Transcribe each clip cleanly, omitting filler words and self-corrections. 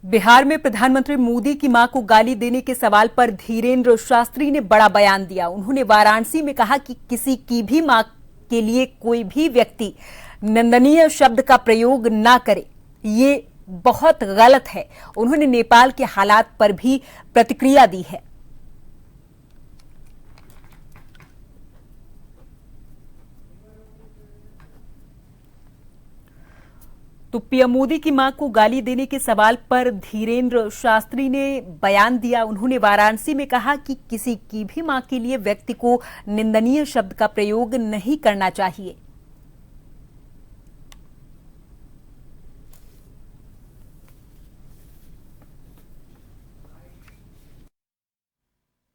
बिहार में प्रधानमंत्री मोदी की मां को गाली देने के सवाल पर धीरेन्द्र शास्त्री ने बड़ा बयान दिया। उन्होंने वाराणसी में कहा कि किसी की भी मां के लिए कोई भी व्यक्ति निंदनीय शब्द का प्रयोग ना करे, ये बहुत गलत है। उन्होंने नेपाल के हालात पर भी प्रतिक्रिया दी है। तो पीएम मोदी की मां को गाली देने के सवाल पर धीरेन्द्र शास्त्री ने बयान दिया। उन्होंने वाराणसी में कहा कि किसी की भी मां के लिए व्यक्ति को निंदनीय शब्द का प्रयोग नहीं करना चाहिए।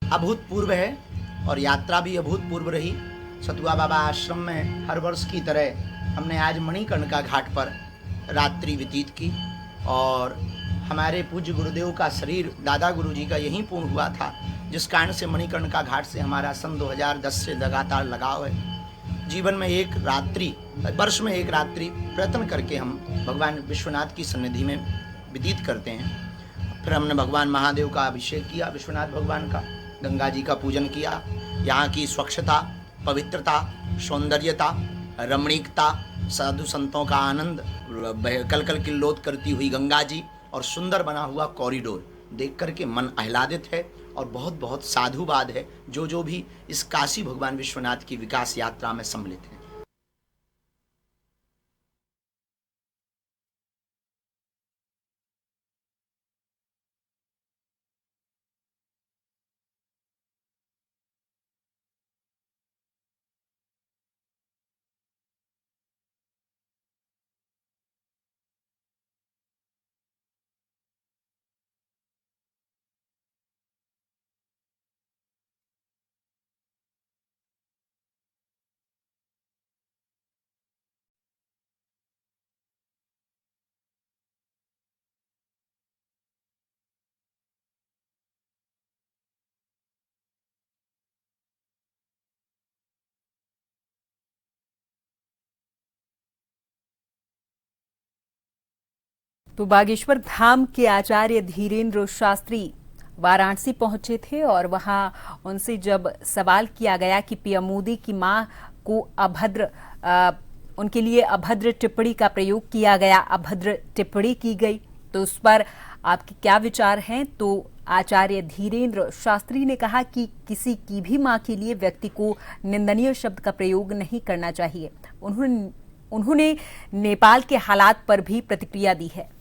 अभूतपूर्व है और यात्रा भी अभूतपूर्व रही। सतुआ बाबा आश्रम में हर वर्ष की तरह हमने आज मणिकर्णिका घाट पर रात्रि व्यतीत की और हमारे पूज्य गुरुदेव का शरीर दादा गुरुजी का यहीं पूर्ण हुआ था, जिस कारण से मणिकर्णिका घाट से हमारा सन 2010 से लगातार लगाव है। जीवन में एक रात्रि, वर्ष में एक रात्रि प्रयत्न करके हम भगवान विश्वनाथ की सन्निधि में व्यतीत करते हैं। फिर हमने भगवान महादेव का अभिषेक किया, विश्वनाथ भगवान का, गंगा जी का पूजन किया। यहाँ की स्वच्छता, पवित्रता, सौंदर्यता, रमणीकता, साधु संतों का आनंद, कल कल किल्लोत करती हुई गंगा जी और सुंदर बना हुआ कॉरिडोर देख करके मन आह्लादित है और बहुत बहुत साधुवाद है जो भी इस काशी भगवान विश्वनाथ की विकास यात्रा में सम्मिलित हैं। तो बागेश्वर धाम के आचार्य धीरेन्द्र शास्त्री वाराणसी पहुंचे थे और वहां उनसे जब सवाल किया गया कि पीएम मोदी की मां को उनके लिए अभद्र टिप्पणी का प्रयोग किया गया, अभद्र टिप्पणी की गई, तो उस पर आपके क्या विचार हैं? तो आचार्य धीरेन्द्र शास्त्री ने कहा कि किसी की भी मां के लिए व्यक्ति को निंदनीय शब्द का प्रयोग नहीं करना चाहिए। उन्होंने नेपाल के हालात पर भी प्रतिक्रिया दी है।